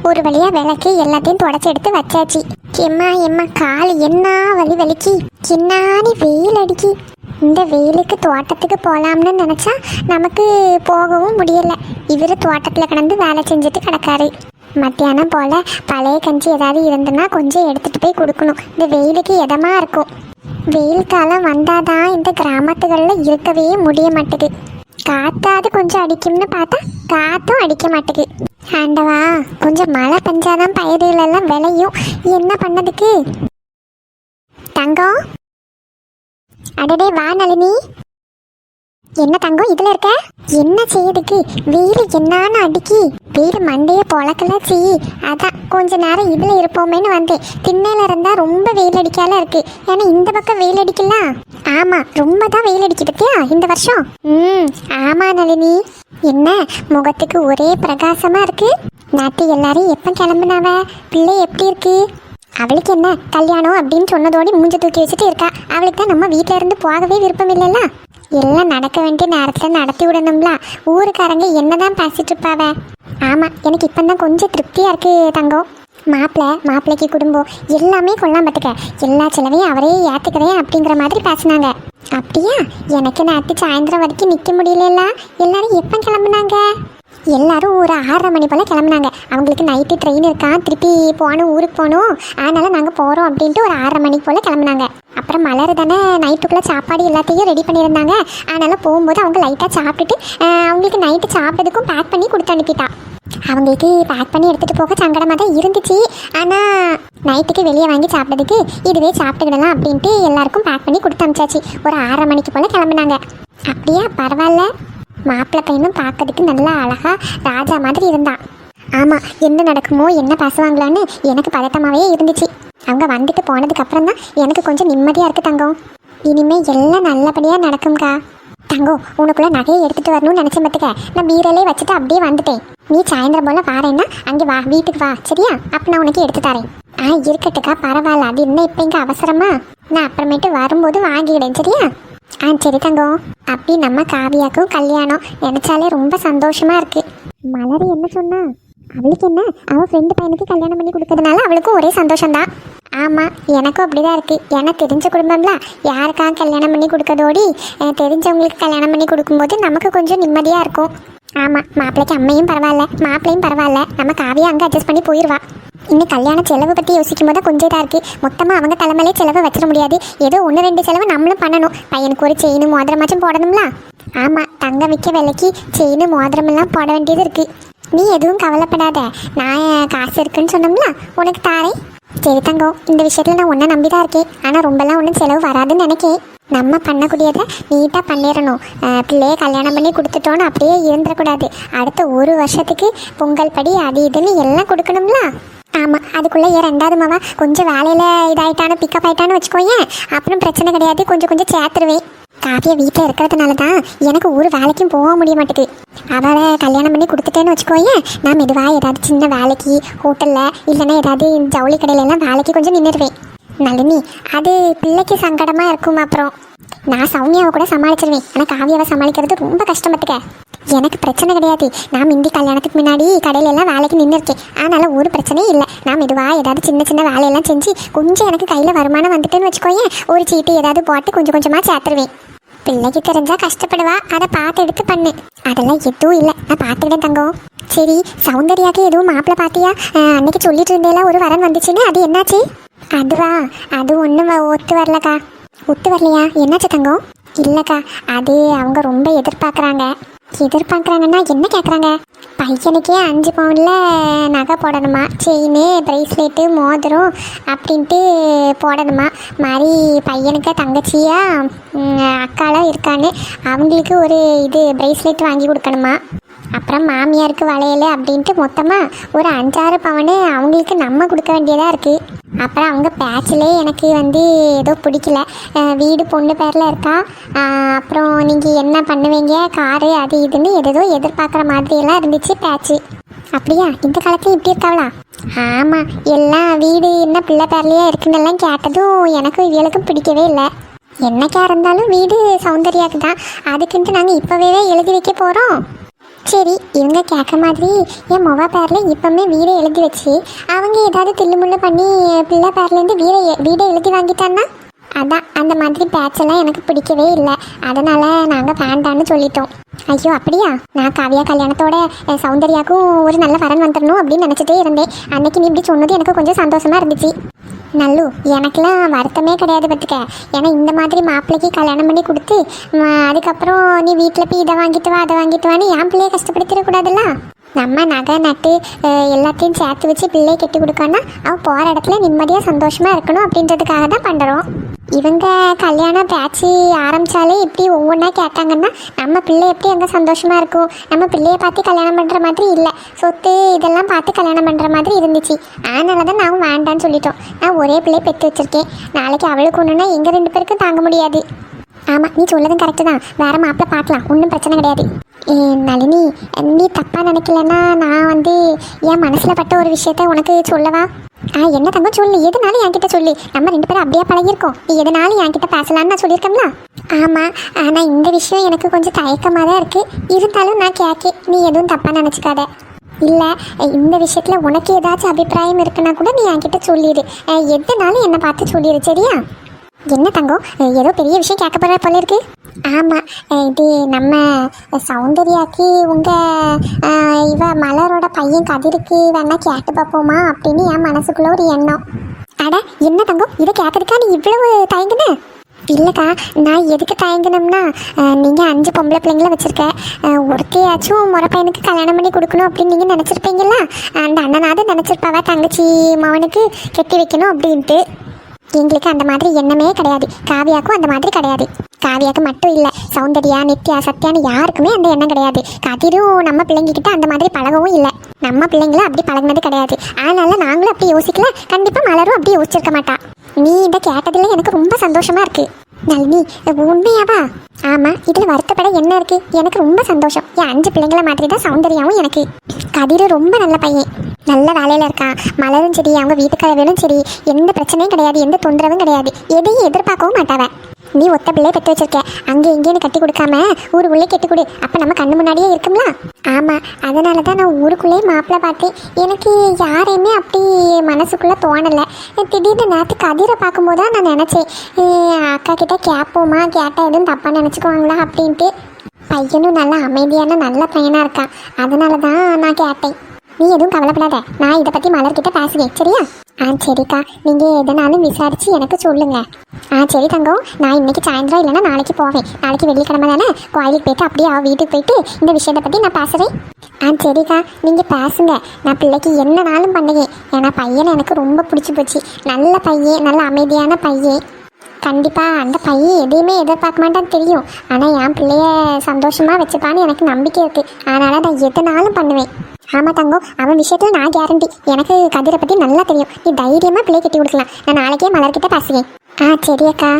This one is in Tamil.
ஒரு வழியாக விளக்கி எல்லாத்தையும் தொடச்சி எடுத்து வச்சாச்சு. எம்மா கால் என்ன வலிக்கு, என்னானி வெயில் அடிக்கி. இந்த வெயிலுக்கு தோட்டத்துக்கு போகலாம்னு நினச்சா நமக்கு போகவும் முடியலை. இவர் தோட்டத்தில் கிடந்து வேலை செஞ்சுட்டு கிடக்காரு. மத்தியானம் போல் பழைய கஞ்சி ஏதாவது இருந்துன்னா கொஞ்சம் எடுத்துகிட்டு போய் கொடுக்கணும். இந்த வெயிலுக்கு இதமாக இருக்கும். வெயில் காலம் வந்தால் தான் இந்த கிராமத்துகளில் இருக்கவே முடிய மாட்டேது. காற்றாவது கொஞ்சம் அடிக்கும்னு பார்த்தா காற்றும் அடிக்க மாட்டேது. ஆண்டவா, கொஞ்சம் மழை பெஞ்சாதான் பயிர்களெல்லாம் விளையும். என்ன பண்ணதுக்கு? தங்கம், அடடே வா நளினி. என்ன தங்கம் இதில் இருக்க? என்ன செய்யுதுக்கு? வெயில் என்னான்னு அடிக்கி. வெயில் மண்டையை பொழக்கல செய்யி. அதான் கொஞ்ச நேரம் இதில் இருப்போமேன்னு வந்தேன். திண்ணையில் இருந்தால் ரொம்ப வெயில் அடிக்கால இருக்கு. ஏன்னா இந்த பக்கம் வெயில் அடிக்கலாம். ஆமாம், ரொம்ப தான் வெயில் அடிக்கி பத்தியா இந்த வருஷம். ஆமாம் நளினி. என்ன முகத்துக்கு ஒரே பிரகாசமாக இருக்கு. நாட்டு எல்லாரும் எப்போ கிளம்புனாவ? பிள்ளை எப்படி இருக்கு? அவளுக்கு என்ன கல்யாணம் அப்படின்னு சொன்னதோடு மூஞ்ச தூக்கி வச்சுட்டு இருக்கா. அவளுக்கு தான் நம்ம வீட்டில் இருந்து போகவே விருப்பம் இல்லைல்ல. எல்லாம் நடக்க வேண்டிய நேரத்தில் நடத்தி விடணும்ல. ஊருக்காரங்க என்னதான் பேசிட்டு இருப்பாவ. ஆமாம், எனக்கு இப்போ தான் கொஞ்சம் திருப்தியாக இருக்கு தங்கம். மாப்பிள்ளைக்கு குடும்பம் எல்லாமே கொள்ளாம பார்த்துக்க. எல்லா செலவையும் அவரே ஏற்றுக்கிறேன் அப்படிங்கிற மாதிரி பேசினாங்க. அப்படியா? எனக்கு நேற்று சாயந்தரம் வரைக்கும் நிற்க முடியல. எல்லாரும் எப்போ கிளம்புனாங்க? எல்லாரும் ஒரு 6:30 மணி போல் கிளம்புனாங்க. அவங்களுக்கு நைட்டு ட்ரெயின் இருக்கான், திருப்பி போகணும், ஊருக்கு போகணும். அதனால் நாங்கள் போகிறோம் அப்படின்ட்டு ஒரு 6:30 மணிக்கு போல் கிளம்புனாங்க. அப்புறம் மலர் தானே நைட்டுக்குள்ளே சாப்பாடு எல்லாத்தையும் ரெடி பண்ணியிருந்தாங்க. அதனால் போகும்போது அவங்க லைட்டாக சாப்பிட்டுட்டு அவங்களுக்கு நைட்டு சாப்பிட்றதுக்கும் பேக் பண்ணி கொடுத்து அனுப்பிட்டா. அவங்களுக்கு பேக் பண்ணி எடுத்துகிட்டு போக சங்கடமாக தான் இருந்துச்சு. ஆனால் நைட்டுக்கு வெளியே வாங்கி சாப்பிட்றதுக்கு இதுவே சாப்பிட்டுக்கிடலாம் அப்படின்ட்டு எல்லாருக்கும் பேக் பண்ணி கொடுத்து அனுப்பிச்சாச்சு. ஒரு 6:30 மணிக்கு போல் கிளம்புனாங்க. அப்படியா? பரவாயில்ல. மாப்பிள்ளை பையனும் பார்க்கறதுக்கு நல்லா அழகா ராஜா மாதிரி இருந்தான். ஆமாம், என்ன நடக்குமோ என்ன பேசுவாங்களான்னு எனக்கு பதட்டமாகவே இருந்துச்சு. அவங்க வந்துட்டு போனதுக்கு அப்புறம் தான் எனக்கு கொஞ்சம் நிம்மதியாக இருக்குது தங்கம். இனிமேல் எல்லாம் நல்லபடியாக நடக்கும்க்கா. தங்கம், உனக்குள்ள நகையை எடுத்துகிட்டு வரணும்னு நினச்சேன் பார்த்துக்க. நான் பீரலே வச்சுட்டு அப்படியே வந்துட்டேன். நீ சாயந்தரம் போல் வாரேன்னா அங்கே வா, வீட்டுக்கு வா, சரியா? அப்போ நான் உனக்கு எடுத்து தரேன். இருக்கட்டுக்கா, பரவாயில்ல. அது என்ன இப்போ இங்கே அவசரமா? நான் அப்புறமேட்டு வரும்போது வாங்கிக்கிடேன், சரியா? சரி தங்கம். அப்படி நம்ம காவியாக்கும் கல்யாணம் நினச்சாலே ரொம்ப சந்தோஷமா இருக்கு. மலர் என்ன சொன்னா? அவளுக்கு என்ன, அவள் ஃப்ரெண்டு பையனுக்கு கல்யாணம் பண்ணி கொடுக்கறதுனால அவளுக்கும் ஒரே சந்தோஷம்தான். ஆமாம், எனக்கும் அப்படிதான் இருக்கு. ஏன்னா தெரிஞ்ச குடும்பம்ல, யாருக்காக கல்யாணம் பண்ணி கொடுக்கறதோடி தெரிஞ்சவங்களுக்கு கல்யாணம் பண்ணி கொடுக்கும்போது நமக்கு கொஞ்சம் நிம்மதியாக இருக்கும். ஆமாம், மாப்பிள்ளைக்கு அம்மையும் பரவாயில்ல, மாப்பிள்ளையும் பரவாயில்ல. நம்ம காவியா அங்கே அட்ஜஸ்ட் பண்ணி போயிடுவா. இன்னும் கல்யாண செலவு பற்றி யோசிக்கும் போது கொஞ்சம் இதாக இருக்குது. மொத்தமாக அவங்க தலைமையிலே செலவு வச்சிட முடியாது. ஏதோ 1-2 செலவு நம்மளும் பண்ணணும். பையனுக்கு ஒரு செயின் மோதிரமாச்சும் போடணும்ல. ஆமாம், தங்க விற்க விலைக்கு செயின் மோதிரமெல்லாம் போட வேண்டியது இருக்குது. நீ எதுவும் கவலைப்படாத. நான் காசு இருக்குன்னு சொன்னோம்ல, உனக்கு தாரேன். சரி தங்கம், இந்த விஷயத்தில் நான் ஒன்றை நம்பி தான் இருக்கேன். ஆனால் ரொம்பலாம் ஒன்றும் செலவு வராதுன்னு நினைக்கேன். நம்ம பண்ணக்கூடியதை நீட்டாக பண்ணிடணும். பிள்ளையை கல்யாணம் பண்ணி கொடுத்துட்டோன்னு அப்படியே இருந்துடக்கூடாது. அடுத்த 1 வருஷத்துக்கு பொங்கல் படி அது இதுன்னு எல்லாம் கொடுக்கணும்ல. ஆமாம், அதுக்குள்ளே 2வது மாவா கொஞ்சம் வேலையில் இதாயிட்டானு பிக்கப் ஆகிட்டான்னு வச்சுக்கோயேன். அப்புறம் பிரச்சனை கிடையாது, கொஞ்சம் சேர்த்துருவேன். காவியை வீட்டில் இருக்கிறதுனால தான் எனக்கு ஒரு வேலைக்கும் போக முடிய மாட்டேது. அவளை கல்யாணம் பண்ணி கொடுத்துட்டேன்னு வச்சுக்கோயேன், நான் மெதுவாக ஏதாவது சின்ன வேலைக்கு ஹோட்டலில் இல்லைன்னா ஏதாவது ஜவுளி கடையிலெல்லாம் வேலைக்கு கொஞ்சம் நின்றுடுவேன். நளினி, அது பிள்ளைக்கு சங்கடமாக இருக்கும். அப்புறம் நான் சௌமியாவை கூட சமாளிச்சிருவேன். ஆனால் காவியாவை சமாளிக்கிறது ரொம்ப கஷ்டப்பட்டுக்க. எனக்கு பிரச்சனை கிடையாது. நான் முந்தி கல்யாணத்துக்கு முன்னாடி கடையில எல்லாம் வேலைக்கு நின்று இருக்கேன். அதனால ஒரு பிரச்சனையும் இல்லை. நான் மெதுவாக ஏதாவது சின்ன வேலையெல்லாம் செஞ்சு கொஞ்சம் எனக்கு கையில் வருமானம் வந்துட்டுன்னு வச்சுக்கோயேன், ஒரு சீட்டு ஏதாவது போட்டு கொஞ்சமாக சேர்த்துருவேன். பிள்ளைக்கு தெரிஞ்சா கஷ்டப்படுவா, அதை பார்த்து எடுத்து பண்ணு. அதெல்லாம் எதுவும் இல்லை, நான் பார்த்துக்கிட்டேன் தங்கம். சரி, சௌந்தர்யாவுக்கு எதுவும் மாப்பிள்ளை பார்த்தியா? அன்னைக்கு சொல்லிட்டு இருந்தேலாம் ஒரு வரன் வந்துச்சுன்னு, அது என்னாச்சு? அதுவா? அது ஒன்றும் ஒத்து வரலக்கா. ஒத்து வரலையா? என்னாச்சு தங்கம்? இல்லைக்கா, அது அவங்க ரொம்ப எதிர்பார்க்குறாங்கன்னா என்ன கேட்குறாங்க? பையனுக்கே 5 பவுனில் நகை போடணுமா, செயின், ப்ரைஸ்லெட்டு, மோதிரம் அப்படின்ட்டு போடணுமா. மாதிரி பையனுக்கு தங்கச்சியா அக்காலாம் இருக்கான்னு அவங்களுக்கு ஒரு ப்ரைஸ்லெட் வாங்கி கொடுக்கணுமா. அப்புறம் மாமியாருக்கு வளையல் அப்படின்ட்டு மொத்தமாக ஒரு 5-6 பவுன் அவங்களுக்கு நம்ம கொடுக்க வேண்டியதாக இருக்குது. அப்புறம் அவங்க பேச்சிலே எனக்கு ஏதோ பிடிக்கல. வீடு பொண்ணு பேரில் இருக்கா. அப்புறம் நீங்கள் என்ன பண்ணுவீங்க, காரு அது இதுன்னு ஏதோ எதிர்பார்க்குற மாதிரியெல்லாம் இருந்துச்சு பேச்சு. அப்படியா? இந்த காலத்துலையும் இப்படி இருக்காவளா? ஆமாம், எல்லாம் வீடு என்ன பிள்ளை பேர்லையே இருக்குன்னெல்லாம் கேட்டதும் எனக்கும் இவளுக்கும் பிடிக்கவே இல்லை. என்னைக்கா இருந்தாலும் வீடு சௌந்தர்யாவுக்கு தான். அதுக்குன்ட்டு நாங்கள் இப்போவே எழுதி வைக்க போகிறோம். சரி, இவங்க கேட்க மாதிரி என் மொவா பேரில் இப்பவுமே வீடை எழுதி வச்சு அவங்க ஏதாவது தில்லுமுள்ளு பண்ணி பிள்ளை பேர்லேருந்து வீடை எழுதி வாங்கிட்டான்னா அதான் அந்த மாதிரி பேச்செல்லாம் எனக்கு பிடிக்கவே இல்லை. அதனால் நாங்கள் வேண்டான்னு சொல்லிட்டோம். ஐயோ அப்படியா? நான் காவியா கல்யாணத்தோட சௌந்தர்யாவுக்கும் ஒரு நல்ல வரன் வந்துடணும் அப்படின்னு நினச்சிட்டே இருந்தேன். அன்னைக்கு நீ இப்படி சொன்னது எனக்கு கொஞ்சம் சந்தோஷமாக இருந்துச்சு. நல்லு, எனக்கெல்லாம் வருத்தமே கிடையாது பார்த்துக்க. ஏன்னா இந்த மாதிரி மாப்பிள்ளைக்கு கல்யாணம் பண்ணி கொடுத்து அதுக்கப்புறம் நீ வீட்டில் போய் இதை வாங்கிட்டு வா அதை வாங்கிட்டு வான்னு என் பிள்ளைய கஷ்டப்படுத்திடக்கூடாதுல்ல. நம்ம நகை நட்டு எல்லாத்தையும் சேர்த்து வச்சு பிள்ளையை கட்டி கொடுக்கான்னா அவன் போகிற இடத்துல நிம்மதியாக சந்தோஷமாக இருக்கணும் அப்படின்றதுக்காக தான் பண்ணுறோம். இவங்க கல்யாணம் பேச்சு ஆரம்பித்தாலே இப்படி ஒவ்வொன்றா கேட்டாங்கன்னா நம்ம பிள்ளை எப்படி அங்கே சந்தோஷமாக இருக்கும்? நம்ம பிள்ளையை பார்த்து கல்யாணம் பண்ணுற மாதிரி இல்லை, சொத்து இதெல்லாம் பார்த்து கல்யாணம் பண்ணுற மாதிரி இருந்துச்சு. அதனால தான் நாங்கள் வேண்டான்னு சொல்லிட்டோம். நான் ஒரே பிள்ளையை பெற்று வச்சுருக்கேன். நாளைக்கு அவளுக்கு ஒன்றுனா எங்கள் 2 பேருக்கும் தாங்க முடியாது. ஆமாம், நீ சொல்லதும் கரெக்டு தான். வேறு மாப்பிள்ளை பார்க்கலாம், ஒன்றும் பிரச்சனை கிடையாது. நளினி, நீ தப்பாக நினைக்கலன்னா நான் என் மனசில் பட்ட ஒரு விஷயத்த உனக்கு சொல்லவா? என்ன தங்கம் சொல்லு, எதுனாலும் என்கிட்ட சொல்லு. நம்ம 2 பேரும் அப்படியே பழகிருக்கோம். நீ எதுனாலும் என்கிட்ட பேசலான்னு நான் சொல்லியிருக்கேன்ல. ஆமாம், ஆனால் இந்த விஷயம் எனக்கு கொஞ்சம் தயக்கமாக தான் இருக்குது. இருந்தாலும் நான் கேட்க, நீ எதுவும் தப்பாக நினச்சிக்காத. இல்லை, இந்த விஷயத்தில் உனக்கு ஏதாச்சும் அபிப்பிராயம் இருக்குன்னா கூட நீ என்கிட்ட சொல்லிடு. எதுனாலும் என்னை பார்த்து சொல்லிடு, சரியா? என்ன தங்கம், ஏதோ பெரிய விஷயம் கேட்க போகிற போல இருக்கு. ஆமாம், இது நம்ம சௌந்தர்யாக்கு இவ மலரோட பையன் கதிருக்கு வேணா கேட்டு பார்ப்போமா அப்படின்னு என் மனசுக்குள்ள ஒரு எண்ணம். அட என்ன தங்கம், இதை கேட்கறதுக்கா நீ இவ்வளவு தயங்குன? இல்லைக்கா, நான் எதுக்கு தயங்கினோம்னா, நீங்கள் 5 பொம்பளை பிள்ளைங்கள வச்சுருக்க, ஒருத்தையாச்சும் முறை பையனுக்கு கல்யாணம் பண்ணி கொடுக்கணும் அப்படின்னு நீங்கள் நினச்சிருப்பீங்களா? அந்த அண்ணனாவது நினச்சிருப்பாவா தங்கச்சி மவனுக்கு கட்டி வைக்கணும் அப்படின்ட்டு. எங்களுக்கு அந்த மாதிரி எண்ணமே கிடையாது. காவியாவுக்கும் அந்த மாதிரி கிடையாது. காவியாவுக்கு மட்டும் இல்லை, சௌந்தர்யா, நித்யா, சத்யான்னு யாருக்குமே அந்த எண்ணம் கிடையாது. கதிரும் நம்ம பிள்ளைங்கக்கிட்ட அந்த மாதிரி பழகவும் இல்லை. நம்ம பிள்ளைங்களும் அப்படி பழகினது கிடையாது. அதனால நாங்களும் அப்படி யோசிக்கல. கண்டிப்பாக மலரும் அப்படி யோசிச்சிருக்க மாட்டா. நீ இதை கேட்டதில் எனக்கு ரொம்ப சந்தோஷமாக இருக்குது. நளினி, உண்மையாவா? ஆமாம், இதில் வருத்தப்பட என்ன இருக்குது? எனக்கு ரொம்ப சந்தோஷம். என் 5 பிள்ளைங்களை மாதிரி தான் சௌந்தர்யாவும் எனக்கு. கதிர் ரொம்ப நல்ல பையன், நல்ல வேலையில் இருக்கான். மலரும் சரி, அவங்க வீட்டுக்காரர்களும் சரி, எந்த பிரச்சனையும் கிடையாது, எந்த தொந்தரவும் கிடையாது. எதையும் எதிர்பார்க்கவும் மாட்டாவ. நீ ஒத்த பிள்ளையை பெற்று வச்சிருக்க, அங்கே இங்கேன்னு கட்டி கொடுக்காம ஊருக்குள்ளே கட்டி கொடு. அப்போ நம்ம கண்ணு முன்னாடியே இருக்கும்ல. ஆமாம், அதனால தான் நான் ஊருக்குள்ளேயே மாப்பிள்ளை பார்த்தேன். எனக்கு யாரையுமே அப்படி மனசுக்குள்ளே தோணலை. திடீர்னு நேற்று கதிரை பார்க்கும்போது தான் நான் நினச்சேன், அக்கா கிட்டே கேட்போமா, கேட்டால் எதுவும் தப்பாக நினச்சிக்குவாங்களா அப்படின்ட்டு. பையனும் நல்லா அமைதியான நல்ல பையனாக இருக்கான். அதனால தான் நான் கேட்டேன். நீ எதுவும் கவலைப்படாத, நான் இதை பற்றி மலர்கிட்ட பேசுகிறேன், சரியா? சரிக்கா, நீங்கள் எதனாலும் விசாரித்து எனக்கு சொல்லுங்கள். சரி தங்கம், நான் இன்னைக்கு சாயந்தரம் இல்லைன்னா நாளைக்கு போவேன். நாளைக்கு வெள்ளிக்கிழமை தானே, கோயிலுக்கு போய்ட்டு அப்படியே வீட்டுக்கு போயிட்டு இந்த விஷயத்தை பற்றி நான் பேசுகிறேன். சரிக்கா, நீங்கள் பேசுங்க. நான் பிள்ளைக்கு என்னனாலும் பண்ணுவேன். ஏன்னா பையனை எனக்கு ரொம்ப பிடிச்சி போச்சு. நல்ல பையன், நல்ல அமைதியான பையன். கண்டிப்பாக அந்த பையன் எதையுமே எதிர்பார்க்க மாட்டான்னு தெரியும். ஆனால் என் பிள்ளைய சந்தோஷமாக வச்சுப்பான்னு எனக்கு நம்பிக்கை இருக்குது. அதனால் நான் எதுனாலும் பண்ணுவேன். ஆமாம் தங்கம், அவன் விஷயத்தில் நான் கேரண்டி. எனக்கு கதிரை பற்றி நல்லா தெரியும். நீ தைரியமாக பிள்ளை கட்டி கொடுக்கலாம். நான் நாளைக்கே மலர்கிட்ட பேசுவேன். சரி அக்கா.